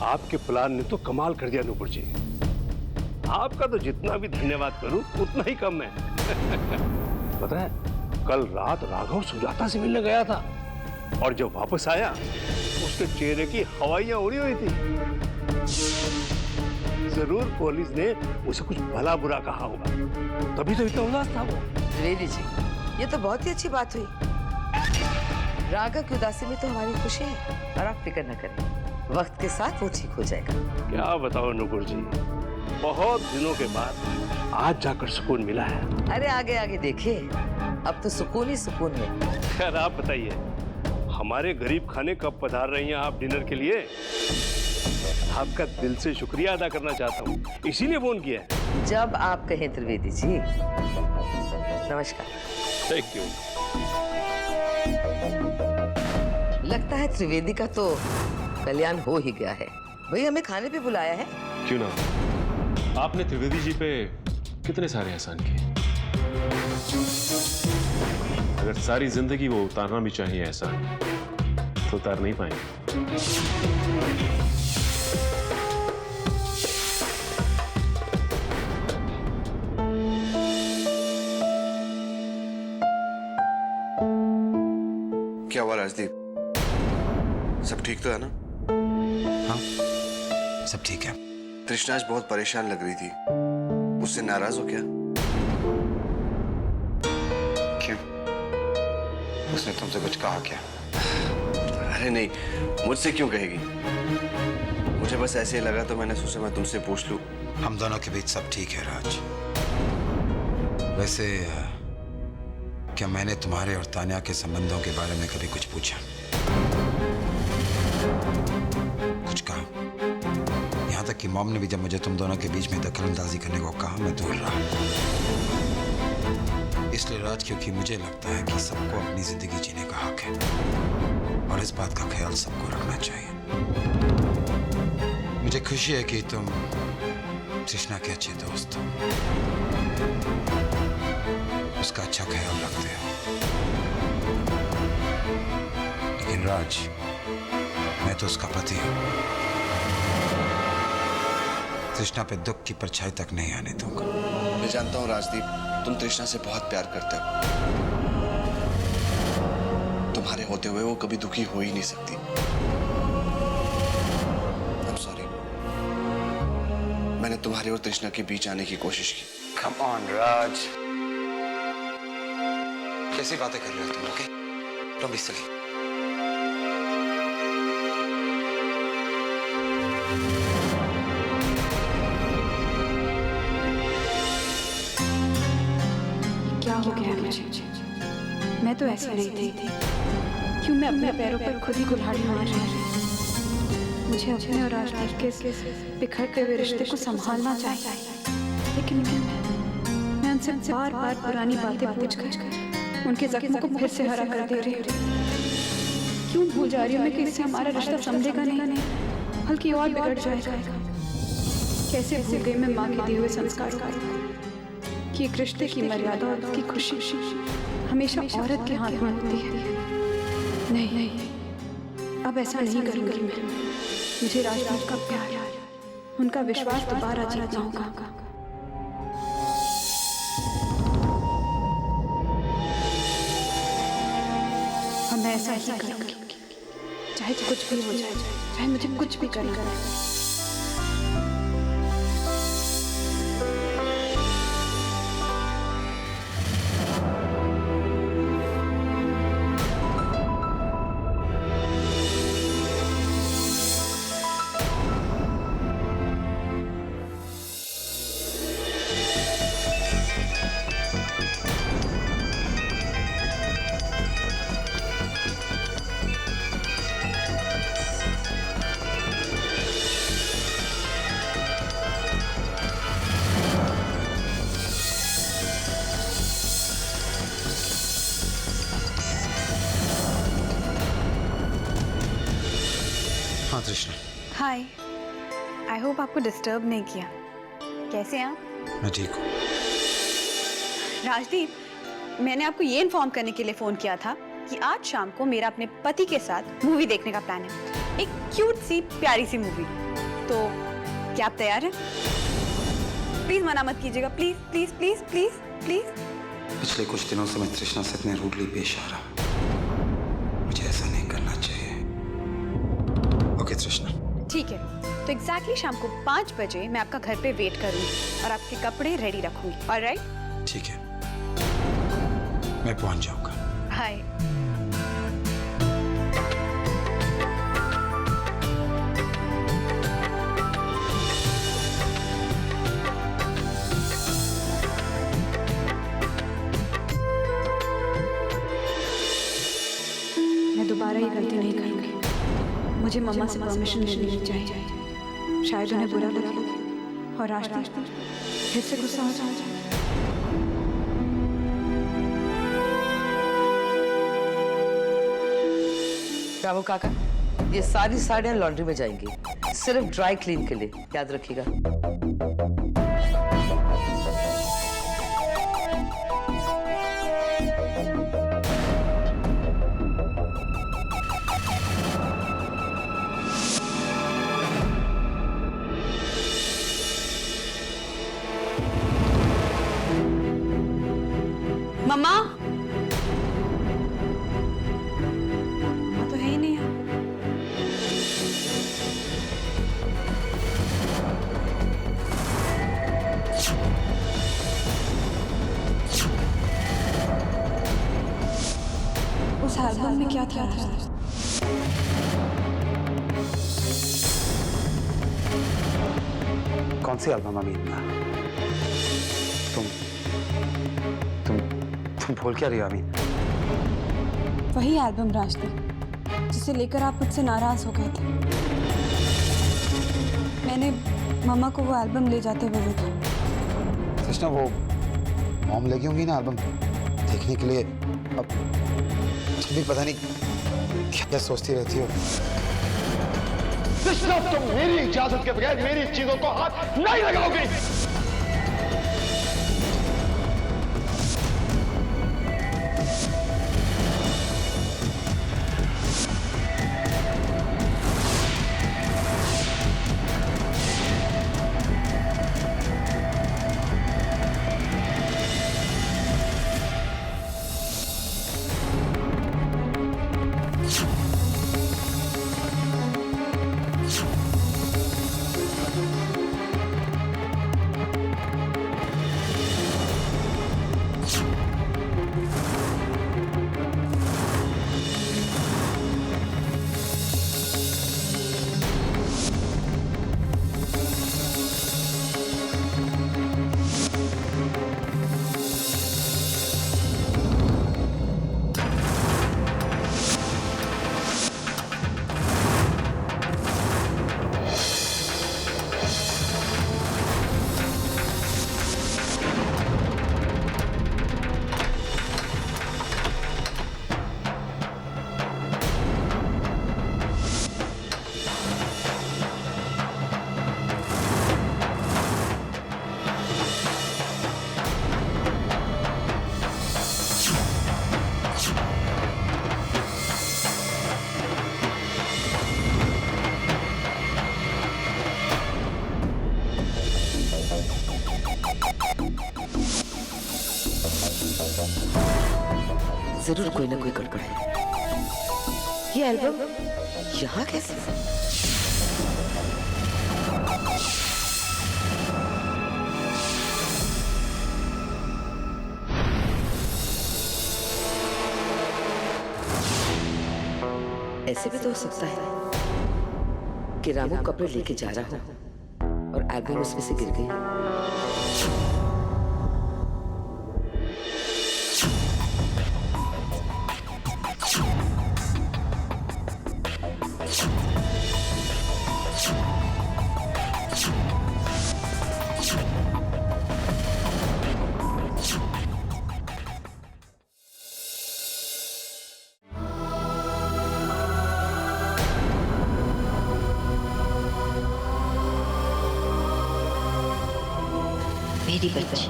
आपके प्लान ने तो कमाल कर दिया नूपुर जी। आपका तो जितना भी धन्यवाद करूं उतना ही कम है। पता है, कल रात राघव सुजाता से मिलने गया था और जब वापस आया उसके चेहरे की हवाइयां उड़ी हुई थी। जरूर पुलिस ने उसे कुछ भला बुरा कहा होगा, तभी तो इतना उदास था वो। त्रिवेदी जी, ये तो बहुत ही अच्छी बात हुई। राघव की उदासी में तो हमारी खुशी है और आप फिक्र न करें, वक्त के साथ वो ठीक हो जाएगा। क्या बताओ नुपुर जी, बहुत दिनों के बाद आज जाकर सुकून मिला है। अरे आगे आगे देखिए, अब तो सुकून ही सुकून है। खैर आप बताइए, हमारे गरीब खाने कब पधार रही हैं आप डिनर के लिए? आपका दिल से शुक्रिया अदा करना चाहता हूँ, इसीलिए फोन किया है। जब आप कहें त्रिवेदी जी। नमस्कार। Thank you. लगता है त्रिवेदी का तो कल्याण हो ही गया है। भाई हमें खाने पे बुलाया है। क्यों ना, आपने त्रिवेदी जी पे कितने सारे एहसान किए। अगर सारी जिंदगी वो उतारना भी चाहिए एहसान, तो उतार नहीं पाएंगे। क्या हुआ राजदीप, सब ठीक तो है ना? हाँ, सब ठीक है। तृष्णा आज बहुत परेशान लग रही थी, उससे नाराज हो क्या? क्यों? उसने तुमसे कुछ कहा क्या? अरे नहीं, मुझसे क्यों कहेगी? मुझे बस ऐसे ही लगा तो मैंने सोचा मैं तुमसे पूछ लूं। हम दोनों के बीच सब ठीक है राज। वैसे क्या मैंने तुम्हारे और तान्या के संबंधों के बारे में कभी कुछ पूछा? कुछ कहा? यहाँ तक कि मॉम ने भी जब मुझे तुम दोनों के बीच में दखलंदाजी करने को कहा, मैं दूर रहा। इसलिए राज, क्योंकि मुझे लगता है कि सबको अपनी जिंदगी जीने का हक है और इस बात का ख्याल सबको रखना चाहिए। मुझे खुशी है कि तुम तृष्णा के अच्छे दोस्त हो, उसका अच्छा ख्याल रखते हो। लेकिन राज, मैं तो उसका पति हूं। तृष्णा पे दुख की परछाई तक नहीं आने दूंगा। मैं जानता हूँ राजदीप, तुम तृष्णा से बहुत प्यार करते हो। तुम्हारे होते हुए वो कभी दुखी हो ही नहीं सकती। I'm sorry, मैंने तुम्हारे और तृष्णा के बीच आने की कोशिश की। Come on, राज। कैसी बातें कर रहे हो तुम? Okay, don't be silly. क्या हो गया मुझे? मैं तो ऐसी नहीं थी। क्यों मैं अपने पैरों पर खुद ही कुल्हाड़ी मार रही हूँ? मुझे अपने और राजदीप के बिखरते हुए रिश्ते को संभालना चाहिए, लेकिन मैं उनसे बार बार पुरानी बातें पूछकर उनके जख्मों को फिर से हरा कर दे रही हूँ। क्यों भूल जा रही हूँ मैं कि इससे हमारा रिश्ता समझेगा नहीं, बल्कि और बिगड़ जाएगा। कैसे भूल गई मैं माँ के दिए हुए संस्कारों को, कि एक रिश्ते की मर्यादा और उसकी खुशी हमेशा औरत के हाथ में होती है। नहीं, अब ऐसा नहीं करूंगी मैं। मुझे राजदीप का प्यार, उनका विश्वास दोबारा जीतना होगा। मैं ऐसा ही करूंगी, चाहे कुछ भी हो जाए, चाहे मुझे कुछ भी करना पड़े। हाँ तृष्णा। हाय, आई होप आपको डिस्टर्ब नहीं किया। कैसे हैं आप? मैं ठीक हूँ। राजदीप, मैंने आपको ये इन्फॉर्म करने के लिए फोन किया था कि आज शाम को मेरा अपने पति के साथ मूवी देखने का प्लान है। एक क्यूट सी प्यारी सी मूवी। तो क्या आप तैयार हैं? प्लीज मना मत कीजिएगा, please please please please please. पिछले कुछ दिनों से मैं तृष्णा से इतने रूडली पेश आ रहा, मुझे ऐसा नहीं करना चाहिए। ओके तृष्णा, ठीक है, तो एग्जैक्टली शाम को 5 बजे मैं आपका घर पे वेट करूंगी और आपके कपड़े रेडी रखूंगी। ऑलराइट? ठीक है, मैं पहुंच जाऊंगा। हाय। मैं दोबारा ये गलती नहीं करूंगी। मुझे मम्मा से परमिशन ले लेनी चाहिए, शायद उन्हें बुरा लगे और रास्ते फिर से गुस्सा हो जाए। रामू काका, ये सारी साड़ियाँ लॉन्ड्री में जाएंगी, सिर्फ ड्राई क्लीन के लिए, याद रखिएगा। मम्मा, तो है ही नहीं यहाँ। उस एल्बम में क्या था? कौन सी एल्बम अभी? तुम बोल क्या रही हो अभी? वही एल्बम रास्ते जिसे लेकर आप मुझसे नाराज हो गए थे। मैंने मम्मा को वो एल्बम ले जाते हुए देखा। कृष्णा, वो मॉम लगी होंगी ना एल्बम देखने के लिए। अब तुम भी पता नहीं क्या क्या सोचती रहती हो। कृष्णा, तुम मेरी इजाजत के बगैर मेरी चीजों को हाथ नहीं लगाओगे। जरूर कोई ना कोई गड़बड़ है। ये एल्बम यहाँ कैसे? ऐसे भी तो हो सकता है कि रामू कपड़े लेके जा रहा हो और एल्बम उसमें से गिर गई। मेरी बच्ची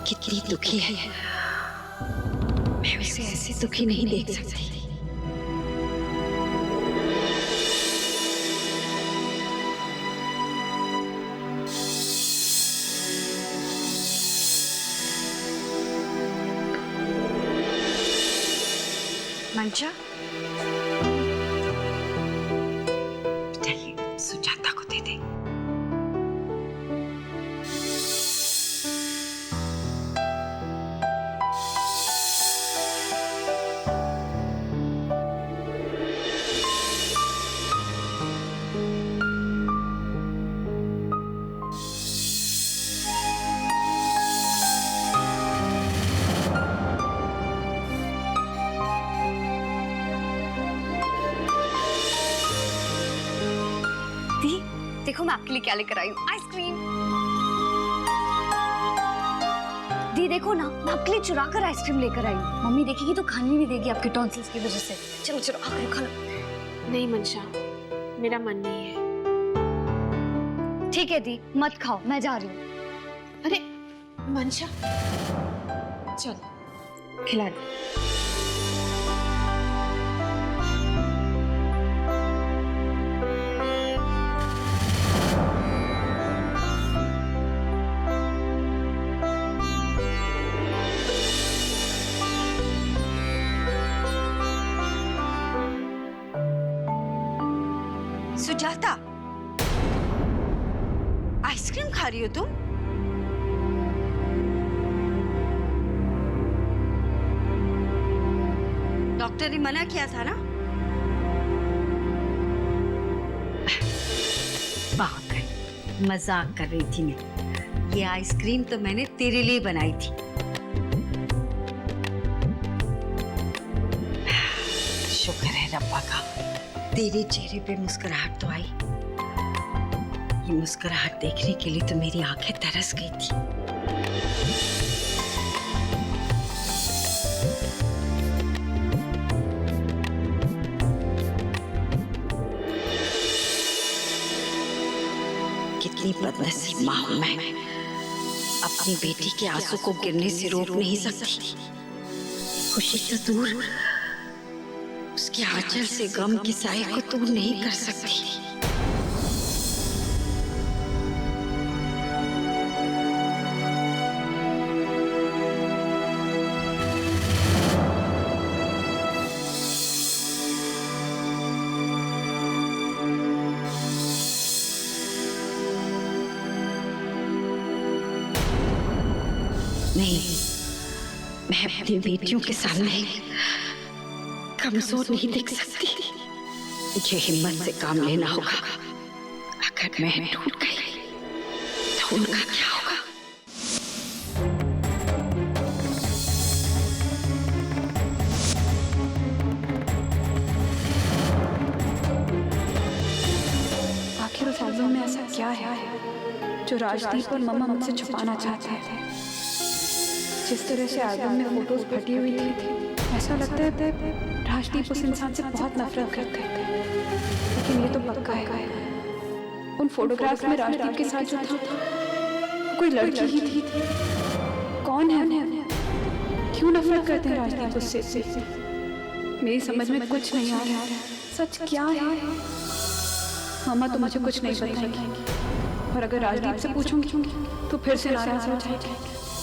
कितनी दुखी है, मैं उसे ऐसे दुखी नहीं देख सकती। मंशा, चलिए सुजाता को दे दे। देखो मैं आपके लिए क्या लेकर आई हूँ, आइसक्रीम। दी देखो ना, मैं आपके लिए चुरा कर आइसक्रीम लेकर आई हूँ। मम्मी देखेगी तो खाने नहीं देगी आपके टॉन्सिल्स की वजह से। चलो चलो आकर खा लो। नहीं मंशा, मेरा मन नहीं है। ठीक है दी, मत खाओ, मैं जा रही हूँ। अरे मंशा, चल खिला दे। सुजाता, आइसक्रीम खा रही हो तुम? डॉक्टर ने मना किया था ना? पागल, मजाक कर रही थी मैं। ये आइसक्रीम तो मैंने तेरे लिए बनाई थी। शुक्र है रब्बा का, तेरे चेहरे पे मुस्कुराहट तो आई। ये मुस्कुराहट देखने के लिए तो मेरी आंखें तरस गई थी। कितनी बदनसीब माँ हूं मैं, अपनी बेटी के आंसू को गिरने से रोक नहीं सकती। खुशी तो दूर, उसके आंचल से गम के साए को दूर नहीं कर सकती। नहीं, मैं अपनी बेटियों के सामने कमजोर नहीं दिख सकती। मुझे हिम्मत से काम लेना होगा। अगर मैं टूट गई तो उनका क्या होगा? आखिर उस एल्बम में ऐसा क्या है जो राजदीप और मम्मा मुझसे छुपाना चाहते हैं? जिस तरह से एल्बम में फोटोज फटी हुई थी, ऐसा लगता है राजदीप उस इंसान से बहुत नफरत करते थे। लेकिन ये तो पक्का है, उन फोटोग्राफ्स में राजदीप के साथ जो था कोई लड़की ही थी। कौन है? क्यों नफरत करते हैं राजदीप उससे? मेरी समझ में कुछ नहीं आ रहा है। सच क्या है? मम्मा तो मुझे कुछ नहीं बताएंगी, और अगर राजदीप से पूछूंगी तो फिर से नाराज हो जाएगी।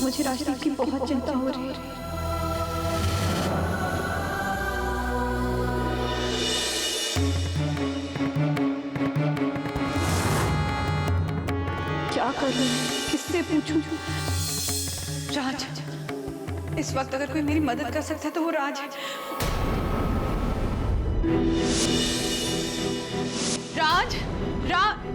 मुझे राजदीप की बहुत चिंता हो रही है। क्या करूं? किससे पूछूं? राज, इस वक्त अगर कोई मेरी मदद कर सकता है तो वो राज है। राज, राज।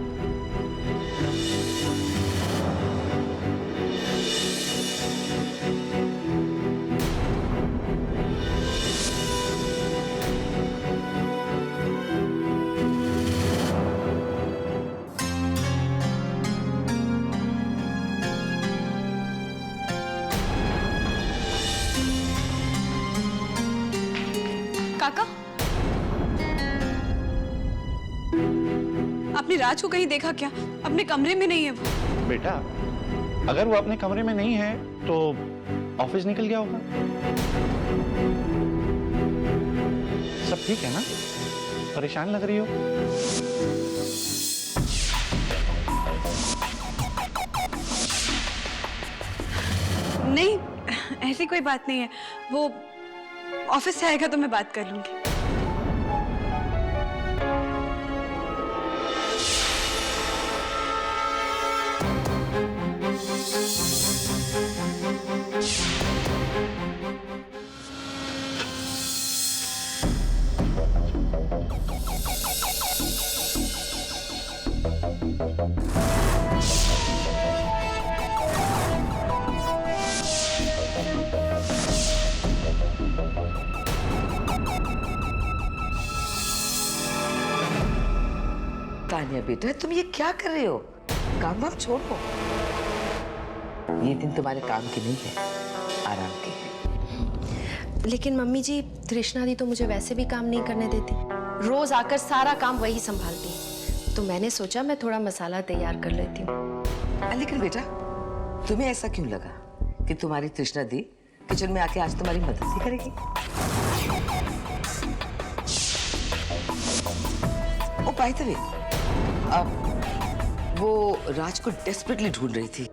काका, आपने राज को कहीं देखा क्या? अपने कमरे में नहीं है वो। बेटा, अगर वो अपने कमरे में नहीं है तो ऑफिस निकल गया होगा। सब ठीक है ना? परेशान लग रही हो? नहीं, ऐसी कोई बात नहीं है। वो ऑफिस से आएगा तो मैं बात कर लूंगी। तानिया बेटा, तुम ये क्या कर रहे हो? काम वाम छोड़ो। ये दिन तुम्हारे काम के नहीं है, आराम के है। लेकिन मम्मी जी, तृष्णा दी तो मुझे वैसे भी काम नहीं करने देती। रोज आकर सारा काम वही संभालती है। तो मैंने सोचा मैं थोड़ा मसाला तैयार कर लेती हूँ। लेकिन बेटा, तुम्हें ऐसा क्यों लगा कि तुम्हारी तृष्णा दी किचन में आके आज तुम्हारी मदद ही करेगी? ओ बाय द वे, अब वो राज को डेस्परेटली ढूंढ रही थी।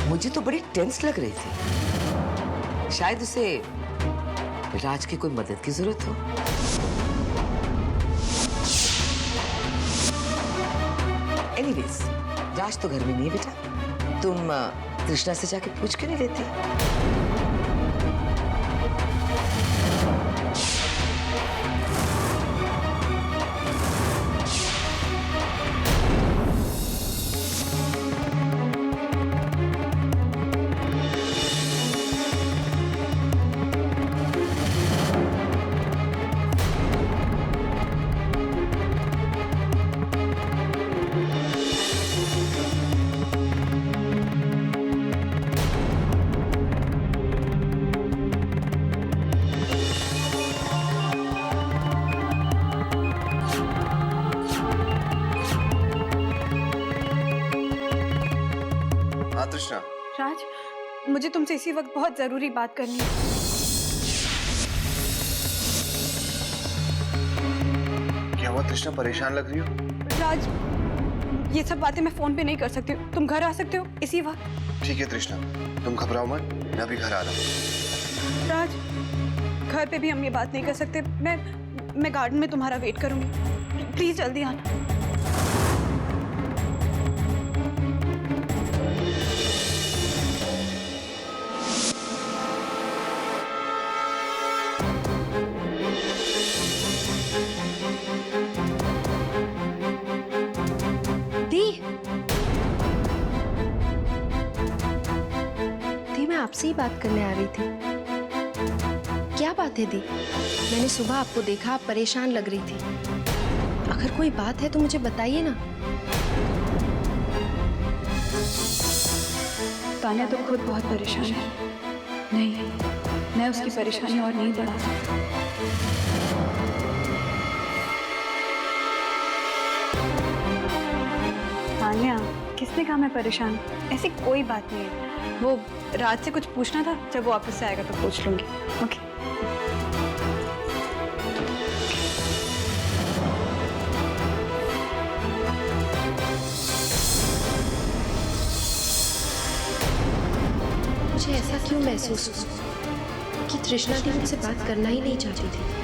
मुझे तो बड़ी टेंस लग रही थी। शायद उसे राज की कोई मदद की जरूरत हो। एनीवेज, राज तो घर में नहीं है बेटा। तुम तृष्णा से जाके पूछ क्यों नहीं लेती? तृष्णा, राज, मुझे तुमसे इसी वक्त बहुत जरूरी बात करनी है। क्या हुआ तृष्णा, परेशान लग रही हो? राज, ये सब बातें मैं फोन पे नहीं कर सकती हूँ। तुम घर आ सकते हो इसी वक्त? ठीक है तृष्णा, तुम घबराओ मत, मैं अभी घर आ रहा हूँ। राज, घर पे भी हम ये बात नहीं कर सकते। मैं गार्डन में तुम्हारा वेट करूंगी। प्लीज जल्दी आना। आपसे ही बात करने आ रही थी। क्या बात है दी? मैंने सुबह आपको देखा, आप परेशान लग रही थी। अगर कोई बात है तो मुझे बताइए ना। तानिया तो खुद बहुत परेशान है। नहीं, मैं उसकी परेशानी और नहीं बढ़ा सकती। तानिया, किसने कहा मैं परेशान? ऐसी कोई बात नहीं है। वो रात से कुछ पूछना था, जब वो वापस से आएगा तो पूछ लूंगी। ओके। मुझे ऐसा क्यों महसूस हुआ कि तृष्णा दी मुझसे बात करना ही नहीं चाहती थी।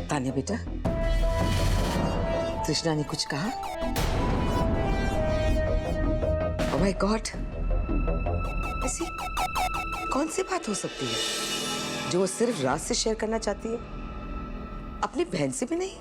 तानिया बेटा, तृष्णा ने कुछ कहा? ओह माय गॉड, ऐसी कौन सी बात हो सकती है जो वो सिर्फ राज से शेयर करना चाहती है, अपनी बहन से भी नहीं?